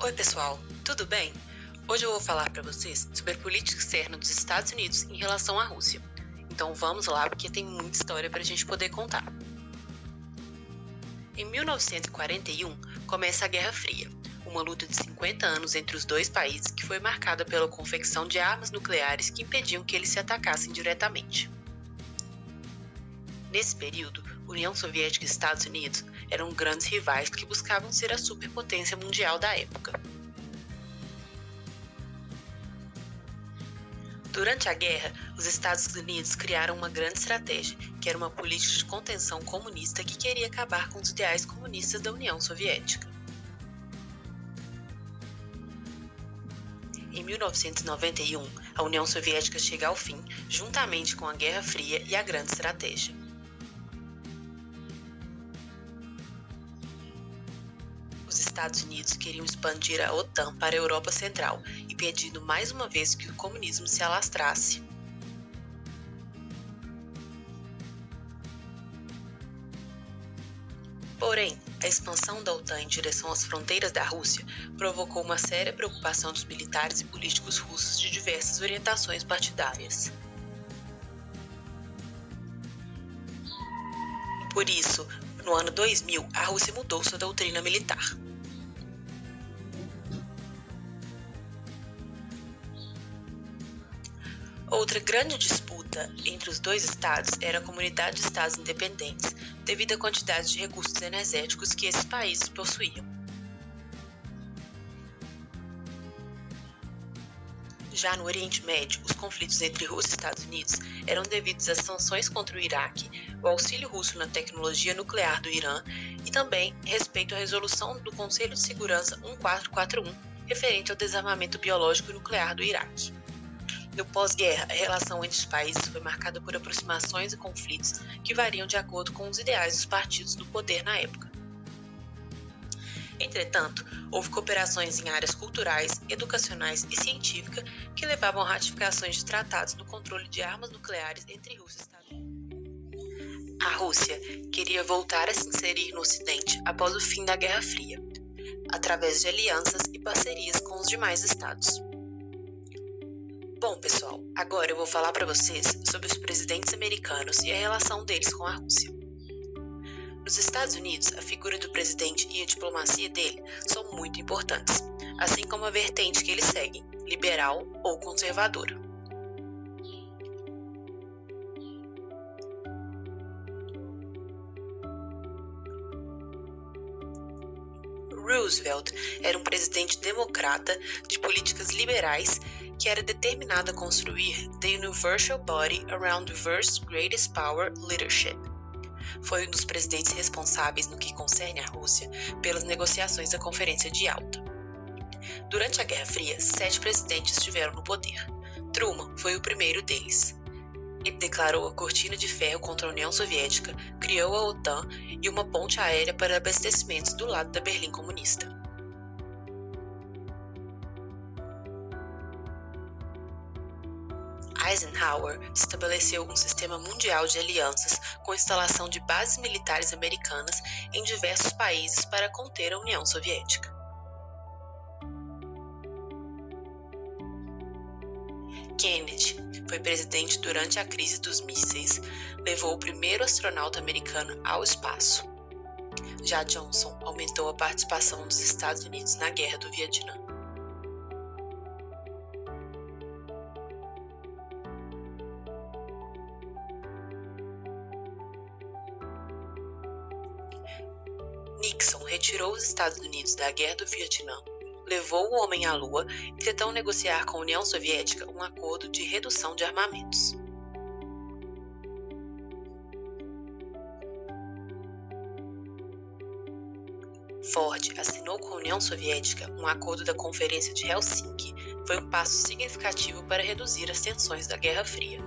Oi pessoal, tudo bem? Hoje eu vou falar para vocês sobre a política externa dos Estados Unidos em relação à Rússia. Então vamos lá porque tem muita história para a gente poder contar. Em 1941 começa a Guerra Fria, uma luta de 50 anos entre os dois países que foi marcada pela confecção de armas nucleares que impediam que eles se atacassem diretamente. Nesse período, União Soviética e Estados Unidos eram grandes rivais que buscavam ser a superpotência mundial da época. Durante a guerra, os Estados Unidos criaram uma grande estratégia, que era uma política de contenção comunista que queria acabar com os ideais comunistas da União Soviética. Em 1991, a União Soviética chega ao fim, juntamente com a Guerra Fria e a Grande Estratégia. Os Estados Unidos queriam expandir a OTAN para a Europa Central, impedindo mais uma vez que o comunismo se alastrasse. Porém, a expansão da OTAN em direção às fronteiras da Rússia provocou uma séria preocupação dos militares e políticos russos de diversas orientações partidárias. Por isso, no ano 2000, a Rússia mudou sua doutrina militar. Outra grande disputa entre os dois estados era a comunidade de estados independentes, devido à quantidade de recursos energéticos que esses países possuíam. Já no Oriente Médio, os conflitos entre Rússia e Estados Unidos eram devidos às sanções contra o Iraque, o auxílio russo na tecnologia nuclear do Irã e também respeito à resolução do Conselho de Segurança 1441, referente ao desarmamento biológico e nuclear do Iraque. No pós-guerra, a relação entre os países foi marcada por aproximações e conflitos que variam de acordo com os ideais dos partidos do poder na época. Entretanto, houve cooperações em áreas culturais, educacionais e científicas que levavam a ratificações de tratados no controle de armas nucleares entre Rússia e Estados Unidos. A Rússia queria voltar a se inserir no Ocidente após o fim da Guerra Fria, através de alianças e parcerias com os demais estados. Bom, pessoal, agora eu vou falar para vocês sobre os presidentes americanos e a relação deles com a Rússia. Nos Estados Unidos, a figura do presidente e a diplomacia dele são muito importantes, assim como a vertente que eles seguem, liberal ou conservadora. Roosevelt era um presidente democrata de políticas liberais que era determinado a construir the universal body around the first greatest power leadership. Foi um dos presidentes responsáveis no que concerne à Rússia pelas negociações da Conferência de Yalta. Durante a Guerra Fria, 7 presidentes estiveram no poder. Truman foi o primeiro deles. Ele declarou a cortina de ferro contra a União Soviética, criou a OTAN e uma ponte aérea para abastecimentos do lado da Berlim comunista. Eisenhower estabeleceu um sistema mundial de alianças com a instalação de bases militares americanas em diversos países para conter a União Soviética. Kennedy foi presidente durante a crise dos mísseis, levou o primeiro astronauta americano ao espaço. Já Johnson aumentou a participação dos Estados Unidos na Guerra do Vietnã. Nixon retirou os Estados Unidos da Guerra do Vietnã, levou o homem à Lua e tentou negociar com a União Soviética um acordo de redução de armamentos. Ford assinou com a União Soviética um acordo da Conferência de Helsinki. Foi um passo significativo para reduzir as tensões da Guerra Fria.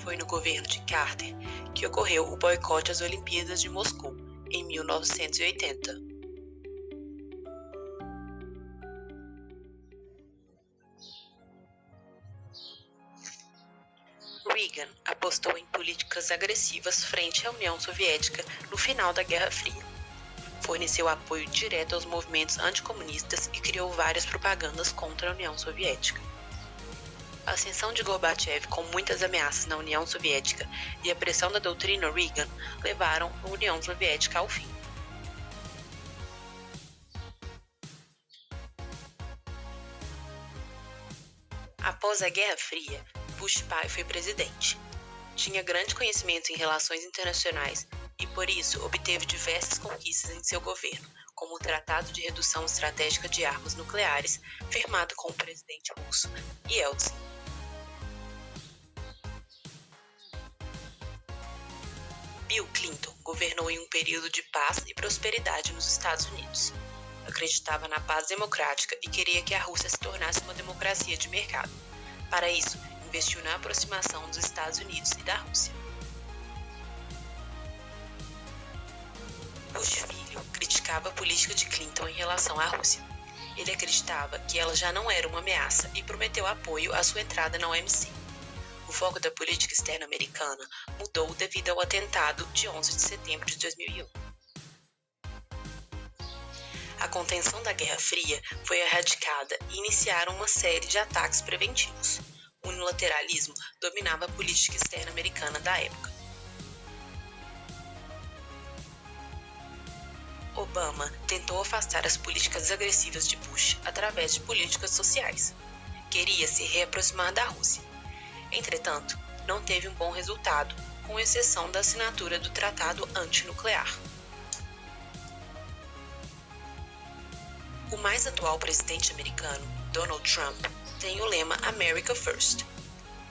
Foi no governo de Carter que ocorreu o boicote às Olimpíadas de Moscou, em 1980. Reagan apostou em políticas agressivas frente à União Soviética no final da Guerra Fria. Forneceu apoio direto aos movimentos anticomunistas e criou várias propagandas contra a União Soviética. A ascensão de Gorbachev com muitas ameaças na União Soviética e a pressão da doutrina Reagan levaram a União Soviética ao fim. Após a Guerra Fria, Bush pai foi presidente. Tinha grande conhecimento em relações internacionais e, por isso, obteve diversas conquistas em seu governo, como o Tratado de Redução Estratégica de Armas Nucleares, firmado com o presidente russo Yeltsin. Bill Clinton governou em um período de paz e prosperidade nos Estados Unidos. Acreditava na paz democrática e queria que a Rússia se tornasse uma democracia de mercado. Para isso, investiu na aproximação dos Estados Unidos e da Rússia. Bush filho criticava a política de Clinton em relação à Rússia. Ele acreditava que ela já não era uma ameaça e prometeu apoio à sua entrada na OMC. O foco da política externa americana mudou devido ao atentado de 11 de setembro de 2001. A contenção da Guerra Fria foi erradicada e iniciaram uma série de ataques preventivos. O unilateralismo dominava a política externa americana da época. Obama tentou afastar as políticas agressivas de Bush através de políticas sociais. Queria se reaproximar da Rússia. Entretanto, não teve um bom resultado, com exceção da assinatura do Tratado Antinuclear. O mais atual presidente americano, Donald Trump, tem o lema America First.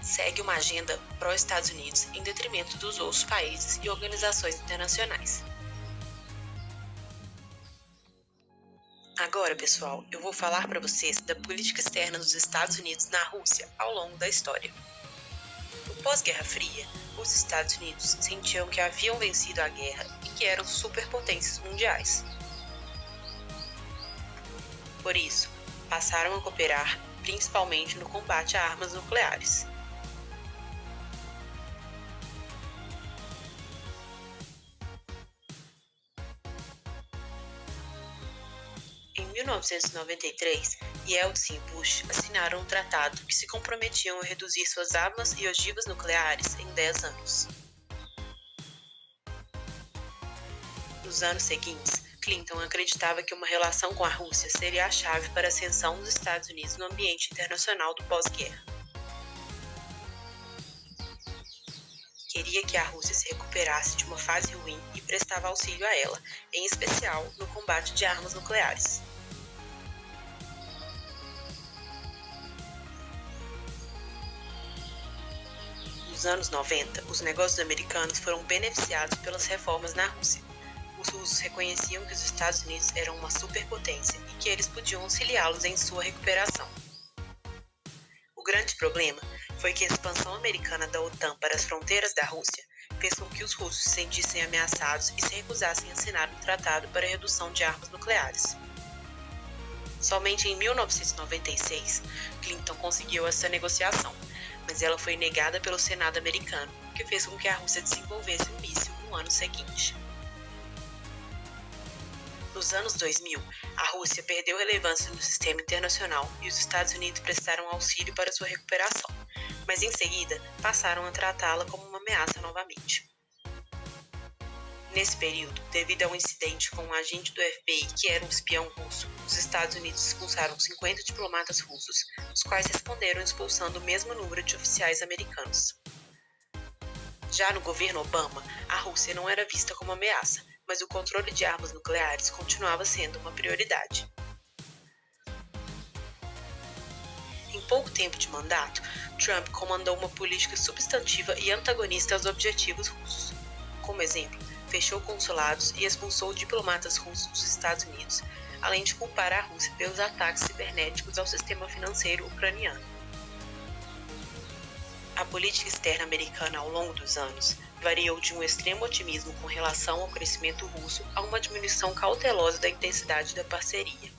Segue uma agenda pró-Estados Unidos em detrimento dos outros países e organizações internacionais. Agora, pessoal, eu vou falar para vocês da política externa dos Estados Unidos na Rússia ao longo da história. No pós-Guerra Fria, os Estados Unidos sentiam que haviam vencido a guerra e que eram superpotências mundiais. Por isso, passaram a cooperar principalmente no combate a armas nucleares. Em 1993, Yeltsin e Bush assinaram um tratado que se comprometiam a reduzir suas armas e ogivas nucleares em 10 anos. Nos anos seguintes, Clinton acreditava que uma relação com a Rússia seria a chave para a ascensão dos Estados Unidos no ambiente internacional do pós-guerra. Queria que a Rússia se recuperasse de uma fase ruim e prestava auxílio a ela, em especial no combate de armas nucleares. Nos anos 90, os negócios americanos foram beneficiados pelas reformas na Rússia. Os russos reconheciam que os Estados Unidos eram uma superpotência e que eles podiam auxiliá-los em sua recuperação. O grande problema foi que a expansão americana da OTAN para as fronteiras da Rússia fez com que os russos se sentissem ameaçados e se recusassem a assinar um tratado para a redução de armas nucleares. Somente em 1996, Clinton conseguiu essa negociação, mas ela foi negada pelo Senado americano, o que fez com que a Rússia desenvolvesse um míssil no ano seguinte. Nos anos 2000, a Rússia perdeu relevância no sistema internacional e os Estados Unidos prestaram auxílio para sua recuperação, mas em seguida passaram a tratá-la como uma ameaça novamente. Nesse período, devido a um incidente com um agente do FBI que era um espião russo, os Estados Unidos expulsaram 50 diplomatas russos, os quais responderam expulsando o mesmo número de oficiais americanos. Já no governo Obama, a Rússia não era vista como ameaça, mas o controle de armas nucleares continuava sendo uma prioridade. Em pouco tempo de mandato, Trump comandou uma política substantiva e antagonista aos objetivos russos. Como exemplo, fechou consulados e expulsou diplomatas russos dos Estados Unidos, além de culpar a Rússia pelos ataques cibernéticos ao sistema financeiro ucraniano. A política externa americana ao longo dos anos variou de um extremo otimismo com relação ao crescimento russo a uma diminuição cautelosa da intensidade da parceria.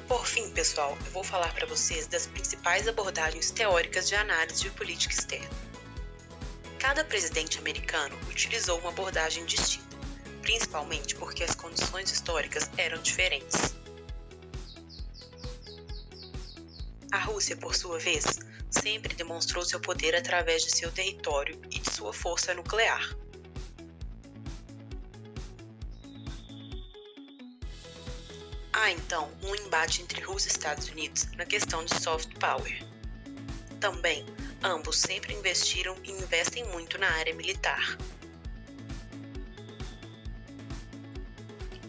Por fim, pessoal, eu vou falar para vocês das principais abordagens teóricas de análise de política externa. Cada presidente americano utilizou uma abordagem distinta, principalmente porque as condições históricas eram diferentes. A Rússia, por sua vez, sempre demonstrou seu poder através de seu território e de sua força nuclear. Há então um embate entre Rússia e Estados Unidos na questão de soft power. Também, ambos sempre investiram e investem muito na área militar.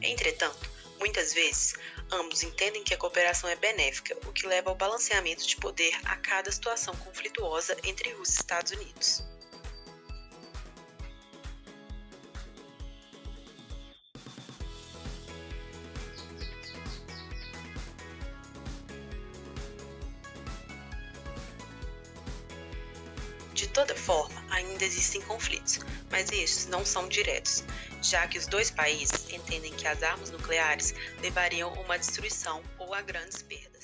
Entretanto, muitas vezes, ambos entendem que a cooperação é benéfica, o que leva ao balanceamento de poder a cada situação conflituosa entre Rússia e Estados Unidos. De toda forma, ainda existem conflitos, mas estes não são diretos, já que os dois países entendem que as armas nucleares levariam a uma destruição ou a grandes perdas.